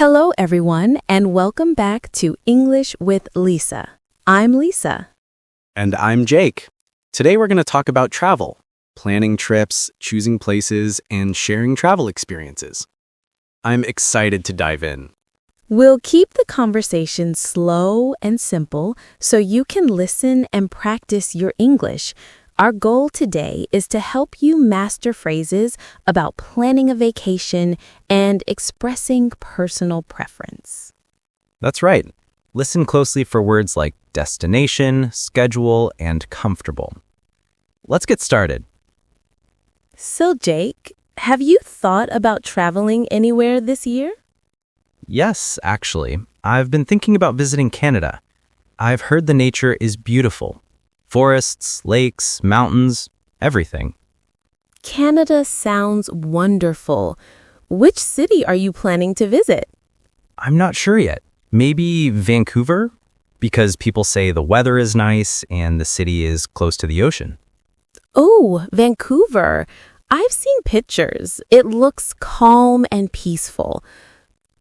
Hello, everyone, and welcome back to English with LISAA. I'm Lisa. And I'm Jake. Today we're going to talk about travel, planning trips, choosing places, and sharing travel experiences. I'm excited to dive in. We'll keep the conversation slow and simple so you can listen and practice your English. Our goal today is to help you master phrases about planning a vacation and expressing personal preference. That's right. Listen closely for words like destination, schedule, and comfortable. Let's get started. So, Jake, have you thought about traveling anywhere this year? Yes, actually. I've been thinking about visiting Canada. I've heard the nature is beautiful. Forests, lakes, mountains, everything. Canada sounds wonderful. Which city are you planning to visit? I'm not sure yet. Maybe Vancouver? Because people say the weather is nice and the city is close to the ocean. Oh, Vancouver. I've seen pictures. It looks calm and peaceful.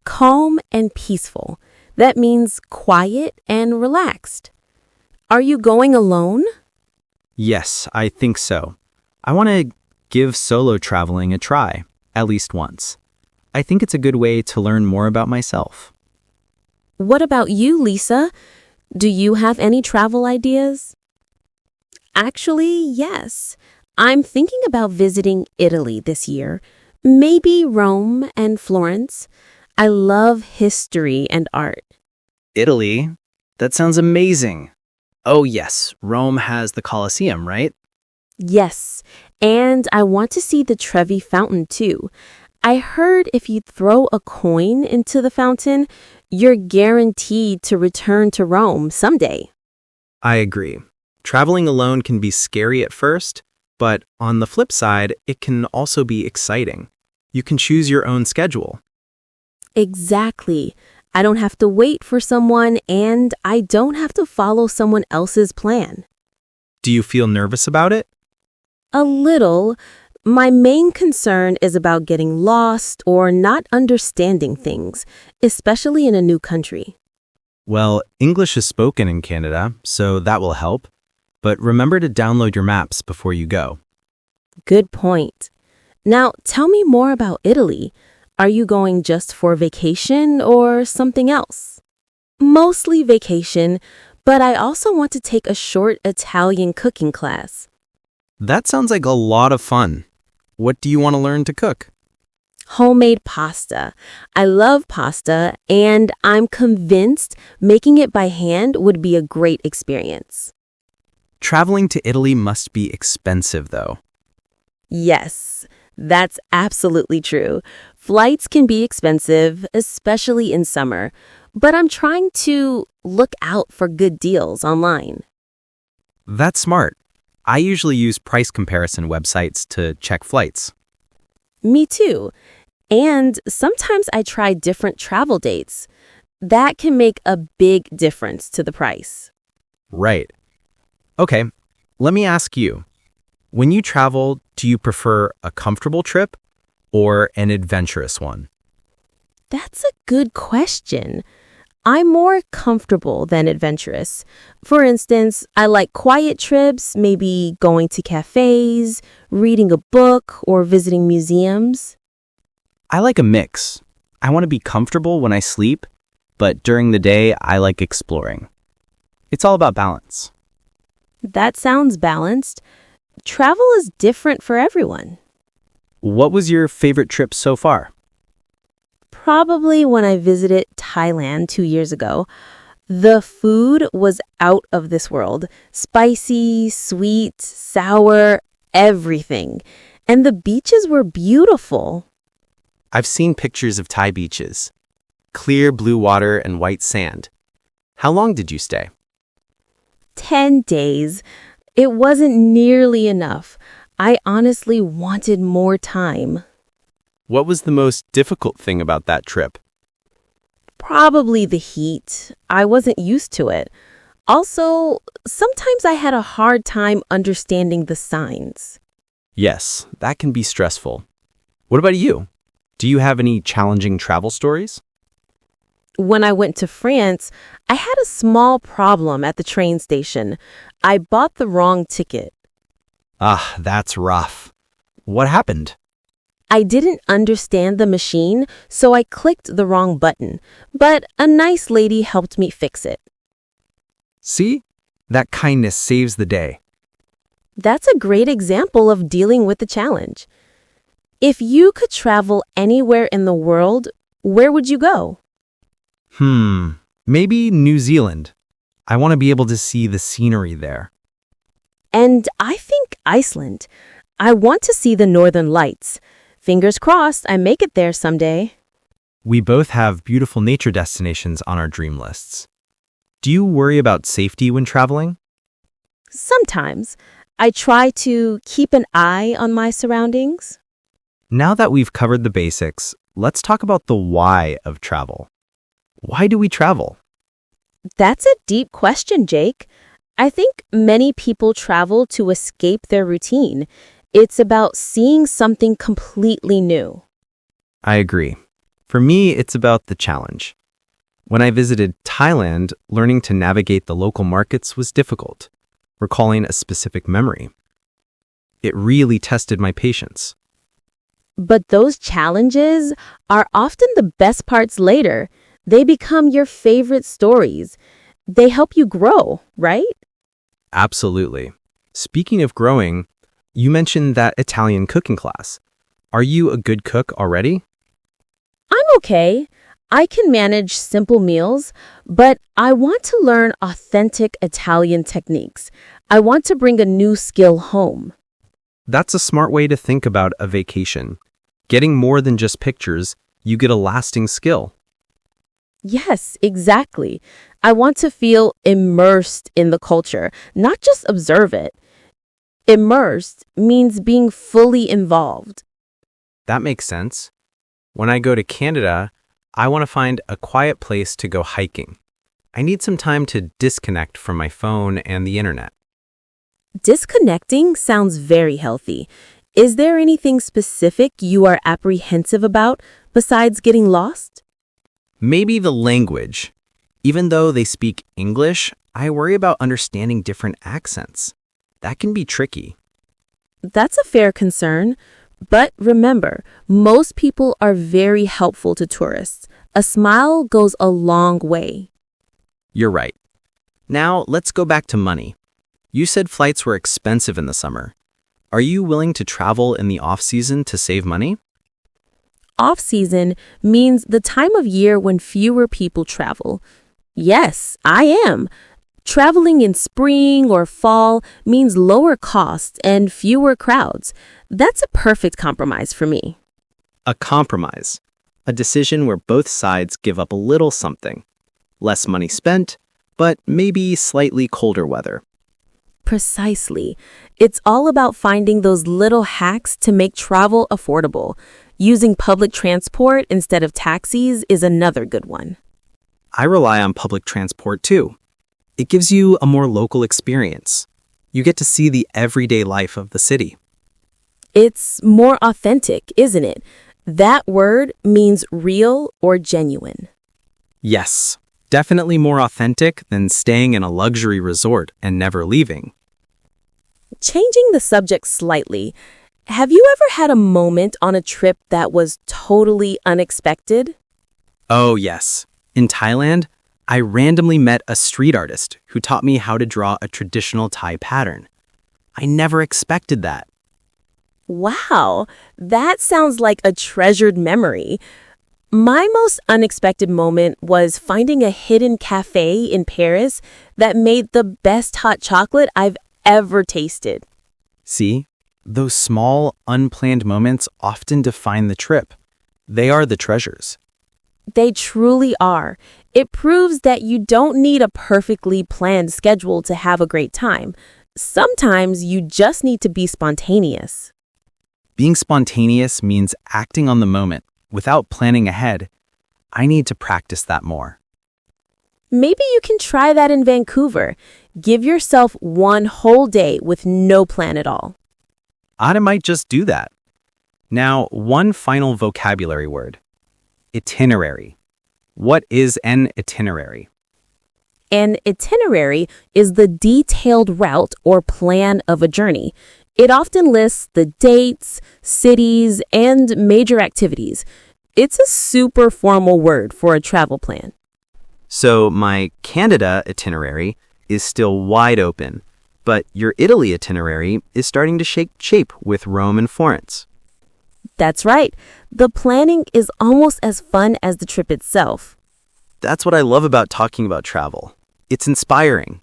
Calm and peaceful. That means quiet and relaxed. Are you going alone? Yes, I think so. I want to give solo traveling a try, at least once. I think it's a good way to learn more about myself. What about you, Lisa? Do you have any travel ideas? Actually, yes. I'm thinking about visiting Italy this year. Maybe Rome and Florence. I love history and art. Italy? That sounds amazing. Oh yes, Rome has the Colosseum, right? Yes, and I want to see the Trevi Fountain too. I heard if you throw a coin into the fountain, you're guaranteed to return to Rome someday. I agree. Traveling alone can be scary at first, but on the flip side, it can also be exciting. You can choose your own schedule. Exactly. I don't have to wait for someone, and I don't have to follow someone else's plan. Do you feel nervous about it? A little. My main concern is about getting lost or not understanding things, especially in a new country. Well, English is spoken in Canada, so that will help. But remember to download your maps before you go. Good point. Now, tell me more about Italy. Are you going just for vacation or something else? Mostly vacation, but I also want to take a short Italian cooking class. That sounds like a lot of fun. What do you want to learn to cook? Homemade pasta. I love pasta, and I'm convinced making it by hand would be a great experience. Traveling to Italy must be expensive, though. Yes, that's absolutely true. Flights can be expensive, especially in summer, but I'm trying to look out for good deals online. That's smart. I usually use price comparison websites to check flights. Me too. And sometimes I try different travel dates. That can make a big difference to the price. Right. Okay, let me ask you. When you travel, do you prefer a comfortable trip or an adventurous one? That's a good question. I'm more comfortable than adventurous. For instance, I like quiet trips, maybe going to cafes, reading a book, or visiting museums. I like a mix. I want to be comfortable when I sleep, but during the day, I like exploring. It's all about balance. That sounds balanced. Travel is different for everyone. What was your favorite trip so far? Probably when I visited Thailand 2 years ago. The food was out of this world. Spicy, sweet, sour, everything. And the beaches were beautiful. I've seen pictures of Thai beaches. Clear blue water and white sand. How long did you stay? 10 days. It wasn't nearly enough. I honestly wanted more time. What was the most difficult thing about that trip? Probably the heat. I wasn't used to it. Also, sometimes I had a hard time understanding the signs. Yes, that can be stressful. What about you? Do you have any challenging travel stories? When I went to France, I had a small problem at the train station. I bought the wrong ticket. Ah, that's rough. What happened? I didn't understand the machine, so I clicked the wrong button, but a nice lady helped me fix it. See? That kindness saves the day. That's a great example of dealing with the challenge. If you could travel anywhere in the world, where would you go? Maybe New Zealand. I want to be able to see the scenery there. And I think Iceland. I want to see the northern lights. Fingers crossed I make it there someday. We both have beautiful nature destinations on our dream lists. Do you worry about safety when traveling? Sometimes I try to keep an eye on my surroundings. Now that we've covered the basics, let's talk about the why of travel. Why do we travel? That's a deep question, Jake. I think many people travel to escape their routine. It's about seeing something completely new. I agree. For me, it's about the challenge. When I visited Thailand, learning to navigate the local markets was difficult, recalling a specific memory. It really tested my patience. But those challenges are often the best parts later. They become your favorite stories. They help you grow, right? Absolutely. Speaking of growing, you mentioned that Italian cooking class. Are you a good cook already? I'm okay. I can manage simple meals, but I want to learn authentic Italian techniques. I want to bring a new skill home. That's a smart way to think about a vacation. Getting more than just pictures, you get a lasting skill. Yes, exactly. I want to feel immersed in the culture, not just observe it. Immersed means being fully involved. That makes sense. When I go to Canada, I want to find a quiet place to go hiking. I need some time to disconnect from my phone and the internet. Disconnecting sounds very healthy. Is there anything specific you are apprehensive about besides getting lost? Maybe the language. Even though they speak English, I worry about understanding different accents. That can be tricky. That's a fair concern. But remember, most people are very helpful to tourists. A smile goes a long way. You're right. Now, let's go back to money. You said flights were expensive in the summer. Are you willing to travel in the off-season to save money? Off-season means the time of year when fewer people travel. Yes, I am. Traveling in spring or fall means lower costs and fewer crowds. That's a perfect compromise for me. A compromise. A decision where both sides give up a little something. Less money spent, but maybe slightly colder weather. Precisely. It's all about finding those little hacks to make travel affordable. Using public transport instead of taxis is another good one. I rely on public transport too. It gives you a more local experience. You get to see the everyday life of the city. It's more authentic, isn't it? That word means real or genuine. Yes, definitely more authentic than staying in a luxury resort and never leaving. Changing the subject slightly, have you ever had a moment on a trip that was totally unexpected? Oh, yes. In Thailand, I randomly met a street artist who taught me how to draw a traditional Thai pattern. I never expected that. Wow, that sounds like a treasured memory. My most unexpected moment was finding a hidden cafe in Paris that made the best hot chocolate I've ever tasted. See, those small, unplanned moments often define the trip. They are the treasures. They truly are. It proves that you don't need a perfectly planned schedule to have a great time. Sometimes you just need to be spontaneous. Being spontaneous means acting on the moment without planning ahead. I need to practice that more. Maybe you can try that in Vancouver. Give yourself one whole day with no plan at all. I might just do that. Now, one final vocabulary word. Itinerary. What is an itinerary? An itinerary is the detailed route or plan of a journey. It often lists the dates, cities, and major activities. It's a super formal word for a travel plan. So my Canada itinerary is still wide open, but your Italy itinerary is starting to take shape with Rome and Florence. That's right. The planning is almost as fun as the trip itself. That's what I love about talking about travel. It's inspiring.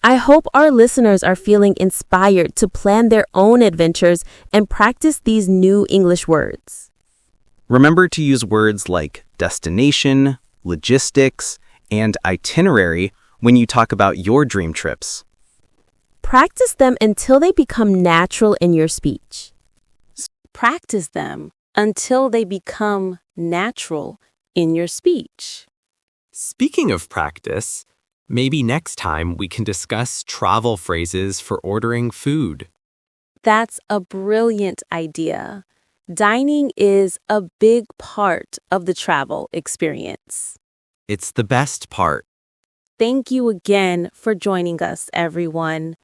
I hope our listeners are feeling inspired to plan their own adventures and practice these new English words. Remember to use words like destination, logistics, and itinerary when you talk about your dream trips. Practice them until they become natural in your speech. Practice them until they become natural in your speech. Speaking of practice, maybe next time we can discuss travel phrases for ordering food. That's a brilliant idea. Dining is a big part of the travel experience. It's the best part. Thank you again for joining us, everyone.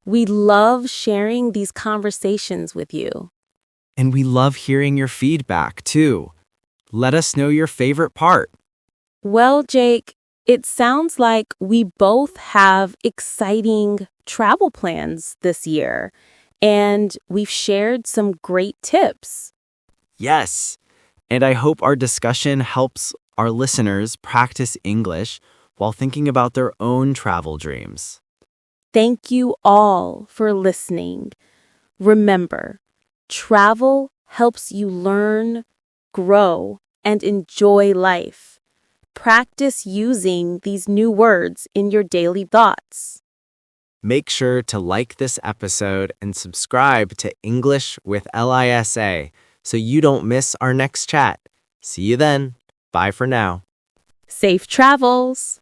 We love sharing these conversations with you. And we love hearing your feedback, too. Let us know your favorite part. Well, Jake, it sounds like we both have exciting travel plans this year, and we've shared some great tips. Yes, and I hope our discussion helps our listeners practice English while thinking about their own travel dreams. Thank you all for listening. Remember, travel helps you learn, grow, and enjoy life. Practice using these new words in your daily thoughts. Make sure to like this episode and subscribe to English with LISA so you don't miss our next chat. See you then. Bye for now. Safe travels!